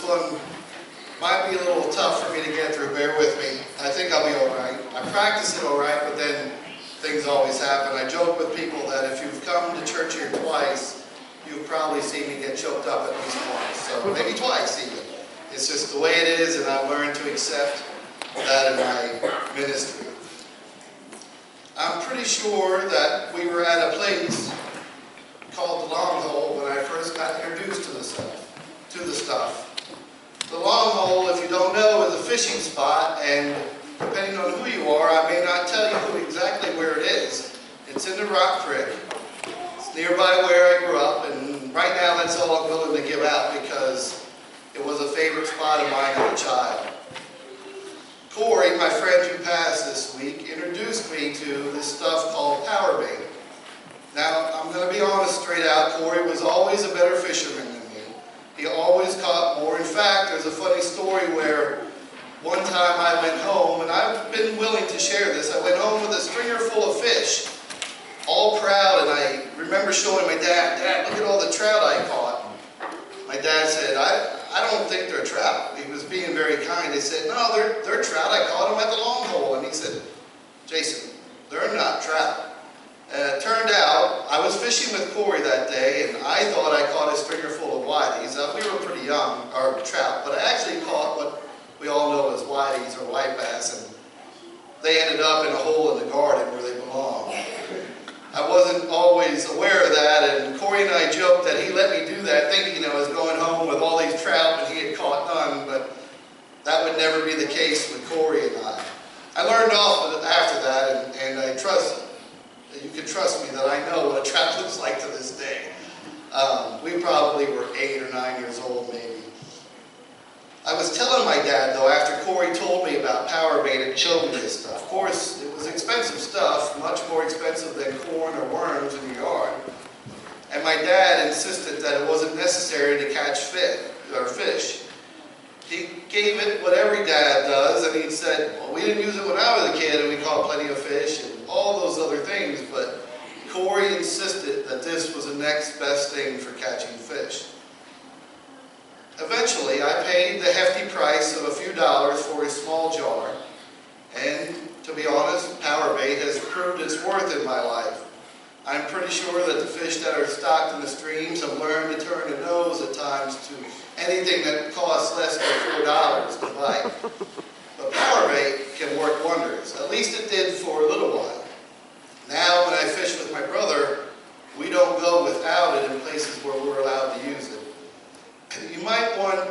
one might be a little tough for me to get through. Bear with me. I think I'll be all right. I practice it all right, but then things always happen. I joke with people that if you've come to church here twice, you've probably seen me get choked up at least once. So maybe twice even. It's just the way it is, and I've learned to accept that in my ministry. I'm pretty sure that we were at a place called the Long Hole when I first got introduced to the stuff. The Long Hole, if you don't know, is a fishing spot, and depending on who you are, I may not tell you exactly where it is. It's in the Rock Creek. It's nearby where I grew up, and right now that's all I'm willing to give out because it was a favorite spot of mine as a child. Corey, my friend who passed this week, introduced me to this stuff called power bait. Now, I'm going to be honest straight out, Corey was always a better fisherman than me. He always caught more. In fact, there's a funny story where one time I went home, and I've been willing to share this. I went home with a stringer full of fish, all proud, and I remember showing my dad, "Dad, look at all the trout I caught." My dad said, I don't think they're trout. He was being very kind. He said, "No, they're trout. I caught them at the Long Hole." And he said, "Jason, they're not trout." It turned out, I was fishing with Corey that day, and I thought I caught a stringer full of whiteys. We were pretty young, or trout, but I actually caught what we all know as whiteys or white bass, and they ended up in a hole in the garden where they belong. I wasn't always aware of that, and Corey and I joked that he let me do that thinking I was going home with all these trout and he had caught none, but that would never be the case with Corey and I. I learned off after that, and I trust, you can trust me that I know what a trout looks like to this day. We probably were 8 or 9 years old maybe. I was telling my dad, though, after Corey told me about power bait and showed me this stuff. Of course, it was expensive stuff, much more expensive than corn or worms in your yard. And my dad insisted that it wasn't necessary to catch fish. He gave it what every dad does, and he said, "Well, we didn't use it when I was a kid, and we caught plenty of fish," and all those other things, but Corey insisted that this was the next best thing for catching fish. Eventually, I paid the hefty price of a few dollars for a small jar, and to be honest, power bait has proved its worth in my life. I'm pretty sure that the fish that are stocked in the streams have learned to turn a nose at times to anything that costs less than $4 to buy. But power bait can work wonders. At least it did for a little while. Now, when I fish with my brother, we don't go without it in places where we're allowed to use it. You might want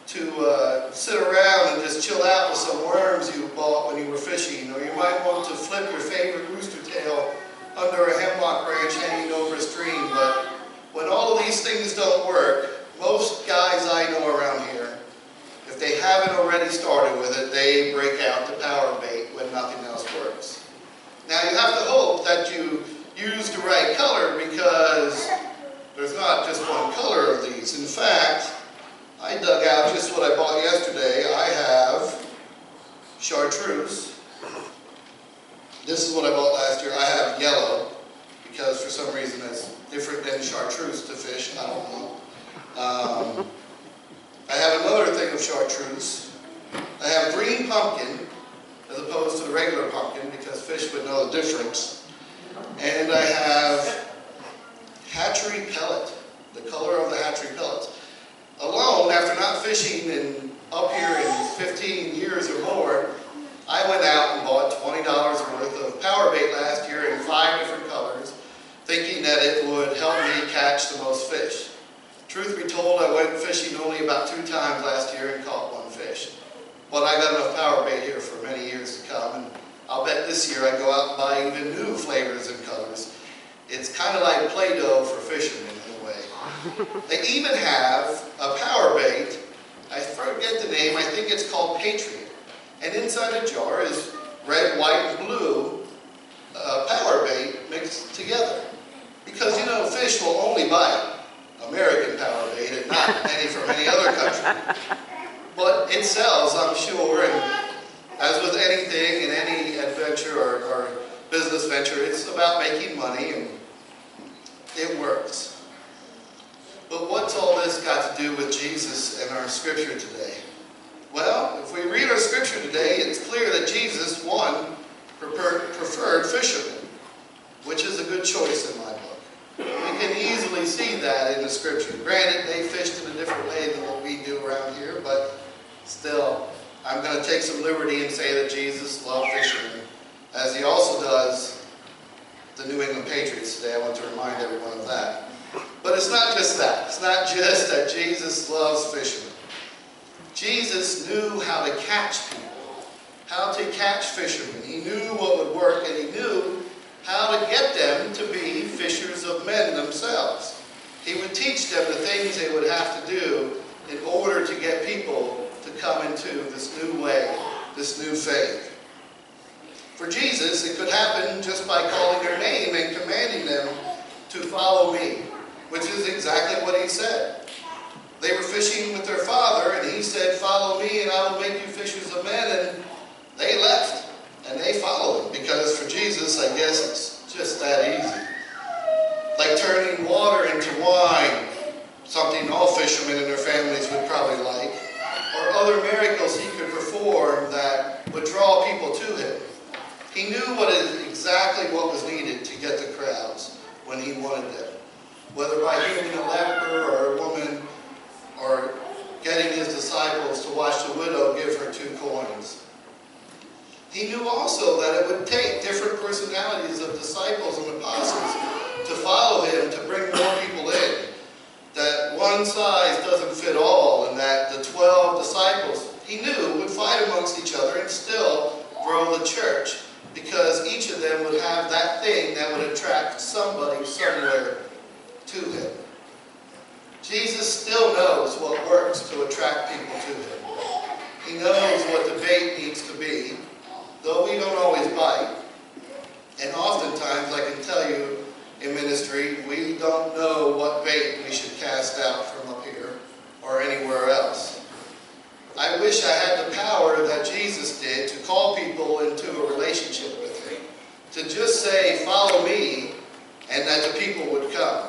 to sit around and just chill out with some worms you bought when you were fishing, or you might want to flip your favorite rooster tail under a hemlock branch hanging over a stream. But when all of these things don't work, most guys I know around here, if they haven't already started with it, they break out to power bait when nothing else works. Now you have to hope that you use the right color, because there's not just one color of these. In fact, I dug out just what I bought yesterday. I have chartreuse. This is what I bought last year. I have yellow, because for some reason that's different than chartreuse to fish. I don't know. I have another thing of chartreuse. I have green pumpkin, as opposed to the regular pumpkin, because fish would know the difference. And I have hatchery pellet, the color of the hatchery pellets. Alone, after not fishing up here in 15 years or more, I went out and bought $20 worth of power bait last year in 5 different colors, thinking that it would help me catch the most fish. Truth be told, I went fishing only about 2 times last year and caught 1 fish. But I got enough power bait here for many years to come, and I'll bet this year I go out and buy even new flavors and colors. It's kind of like Play-Doh for fishermen in a way. They even have a power bait, I forget the name, I think it's called Patriot. And inside the jar is red, white, and blue power bait mixed together. Because, you know, fish will only buy American power bait and not any from any other country. But it sells, I'm sure, and as with anything in any adventure or business venture, it's about making money, and it works. But what's all this got to do with Jesus and our scripture today? Well, if we read our scripture today, it's clear that Jesus, one, preferred fishermen, which is a good choice in my book. We can easily see that in the scripture. Granted, they fished in a different way than what we do around here, but still, I'm going to take some liberty and say that Jesus loved fishermen, as he also does the New England Patriots today. I want to remind everyone of that. But it's not just that. It's not just that Jesus loves fishermen. Jesus knew how to catch people, how to catch fishermen. He knew what would work, and he knew how to get them to be fishers of men themselves. He would teach them the things they would have to do in order to get people to come into this new way, this new faith. For Jesus, it could happen just by calling their name and commanding them to follow me, which is exactly what he said. They were fishing with their father, and he said, "Follow me, and I will make you fishers of men." And they left, and they followed him, because for Jesus, I guess it's just that easy. Like turning water into wine, something all fishermen and their families would probably like, or other miracles he could perform that would draw people to him. He knew exactly what was needed to get the crowds when he wanted them, whether by healing a leper or a woman, or getting his disciples to watch the widow give her 2 coins. He knew also that it would take different personalities of disciples and apostles to follow him, to bring more people in. That one size doesn't fit all, and that the 12 disciples, he knew, would fight amongst each other and still grow the church, because each of them would have that thing that would attract somebody somewhere to him. Jesus still knows what works to attract people to him. He knows what the bait needs to be, though we don't always bite. And oftentimes, I can tell you, in ministry, we don't know what bait we should cast out from up here or anywhere else. I wish I had the power that Jesus did to call people into a relationship with him, to just say, "Follow me," and that the people would come.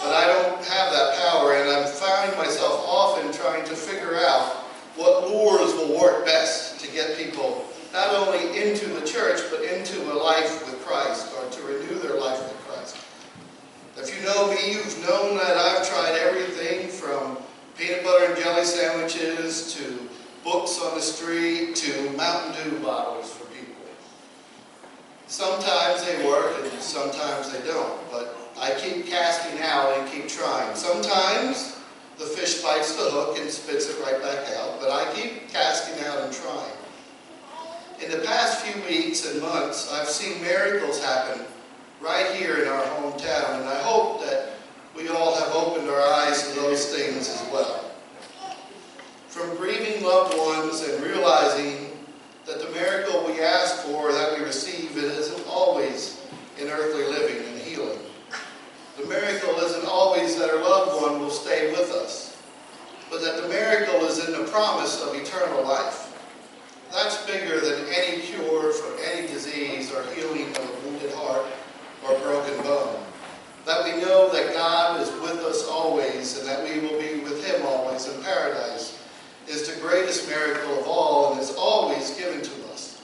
But I don't have that power, and I'm finding myself often trying to figure out what lures will work best to get people not only into the church, but into a life with Christ, or to renew their life with Christ. If you know me, you've known that I've tried everything from peanut butter and jelly sandwiches to books on the street to Mountain Dew bottles for people. Sometimes they work and sometimes they don't, but I keep casting out and keep trying. Sometimes the fish bites the hook and spits it right back out, but I keep casting out and trying. In the past few weeks and months, I've seen miracles happen right here in our hometown, and I hope that we all have opened our eyes to those things as well. From grieving loved ones and realizing that the miracle we ask for, that we receive, it isn't always in earthly living and healing. The miracle isn't always that our loved one will stay with us, but that the miracle is in the promise of eternal life. That's bigger than any cure for any disease or healing of a wounded heart or broken bone. That we know that God is with us always, and that we will be with him always in paradise, is the greatest miracle of all, and is always given to us.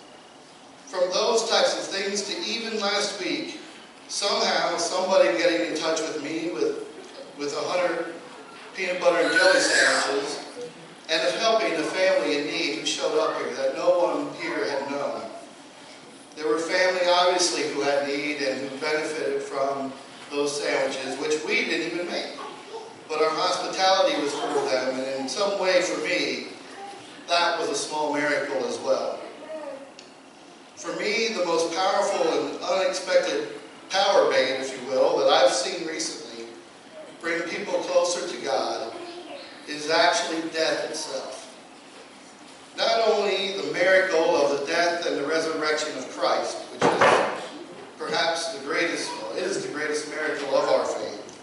From those types of things to even last week, somehow somebody getting in touch with me with 100 peanut butter and jelly sandwiches, and of helping a family in need who showed up here that no one here had known. There were family, obviously, who had need and who benefited from those sandwiches, which we didn't even make. But our hospitality was for them, and in some way for me, that was a small miracle as well. For me, the most powerful and unexpected power bait, if you will, that I've seen recently bring people closer to God is actually death itself. Not only the miracle of the death and the resurrection of Christ, which is perhaps the greatest, well, is the greatest miracle of our faith,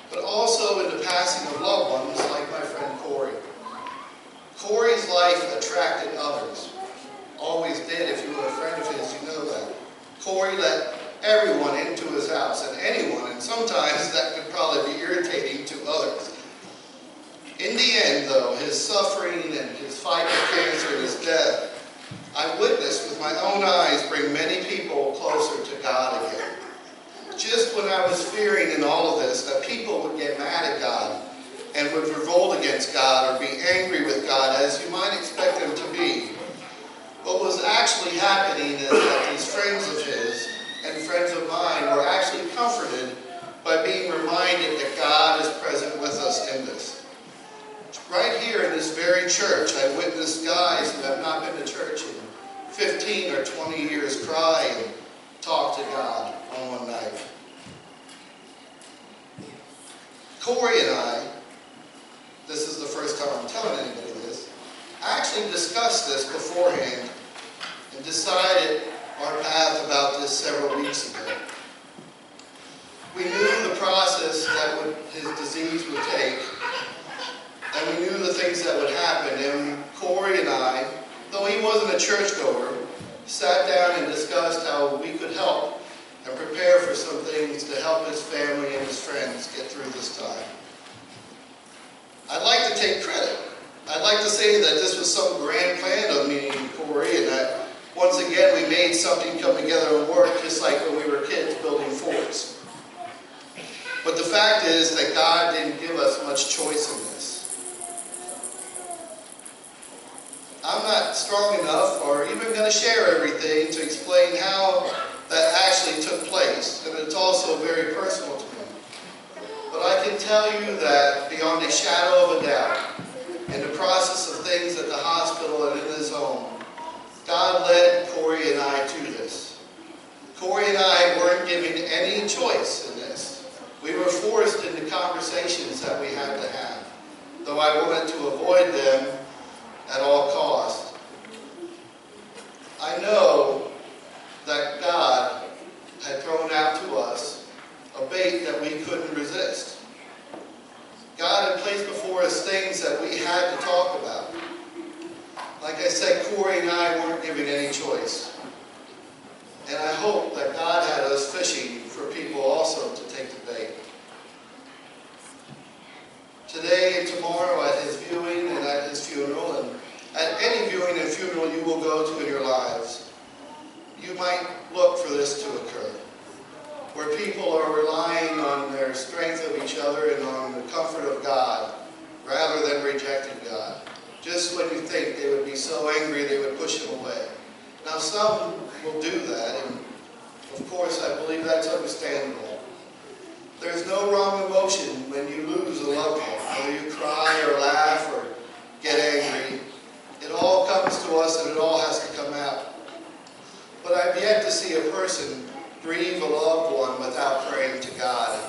but also in the passing of loved ones like my friend Corey. Corey's life attracted others. Always did. If you were a friend of his, you know that. Corey let everyone into his house, and anyone, and sometimes that could probably be irritating to others. In In the end, though, his suffering and his fight with cancer and his death, I witnessed with my own eyes bring many people closer to God again. Just when I was fearing in all of this that people would get mad at God and would revolt against God or be angry with God, as you might expect them to be, what was actually happening is that these friends of his and friends of mine were actually comforted by being reminded that God is present with us in this. Right here in this very church, I witnessed guys who have not been to church in 15 or 20 years cry and talk to God on one night. Corey and I, this is the first time I'm telling anybody this, I actually discussed this beforehand and decided our path about this several weeks ago. We knew the process that his disease would take, and we knew the things that would happen, and Corey and I, though he wasn't a churchgoer, sat down and discussed how we could help and prepare for some things to help his family and his friends get through this time. I'd like to take credit. I'd like to say that this was some grand plan of me and Corey, and that once again we made something come together and work just like when we were kids building forts. But the fact is that God didn't give us much choice in this. I'm not strong enough or even going to share everything to explain how that actually took place, and it's also very personal to me. But I can tell you that beyond a shadow of a doubt, in the process of things at the hospital and in his home, God led Corey and I to this. Corey and I weren't given any choice in this. We were forced into conversations that we had to have, though I wanted to avoid them at all costs. I know that God had thrown out to us a bait that we couldn't resist. God had placed before us things that we had to talk about. Like I said, Corey and I weren't given any choice. And I hope that God had us fishing for people also to take the bait. Today and tomorrow at his viewing and at his funeral, and at any viewing and funeral you will go to in your lives, you might look for this to occur, where people are relying on their strength of each other and on the comfort of God, rather than rejecting God. Just when you think they would be so angry they would push him away. Now some will do that, and of course I believe that's understandable. There's no wrong emotion when you lose a loved one, whether you cry or laugh or get angry. It all comes to us and it all has to come out. But I've yet to see a person grieve a loved one without praying to God,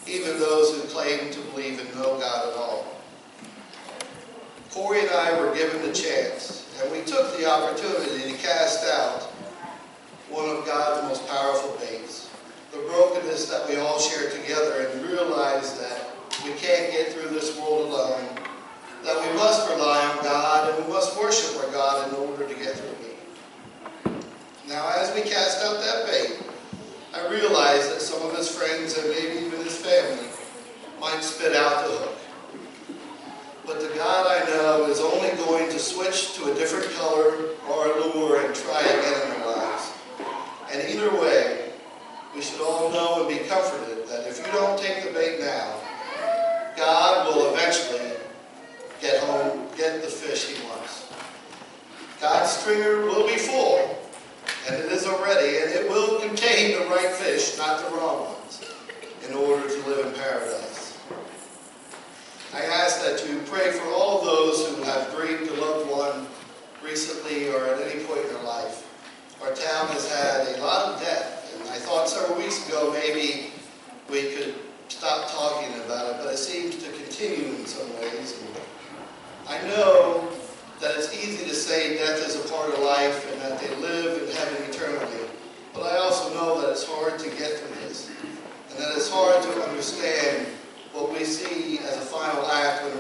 even those who claim to believe and know God at all. Corey and I were given the chance, and we took the opportunity to cast out one of God's most powerful baits, the brokenness that we all share together, and realize that we can't get through this world alone, that we must rely on God and we must worship our God in order to get through it. Now, as we cast out that bait, I realized that some of his friends and maybe even his family might spit out the hook. But the God I know is only going to switch to a different color or a lure and try again in their lives. And either way, we should all know and be comforted that if you don't take the bait now, God will eventually get the fish he wants. God's stringer will be full, and it is already, and it will contain the right fish, not the wrong ones, in order to live in paradise. I ask that you pray for all of those who have grieved a loved one recently or at any point in their life. Our town has had a lot of death, and I thought several weeks ago maybe we could stop talking about it, but it seems to continue in some ways. And I know that it's easy to say death is a part of life and that they live in heaven eternally, but I also know that it's hard to get through this, and that it's hard to understand what we see as a final act when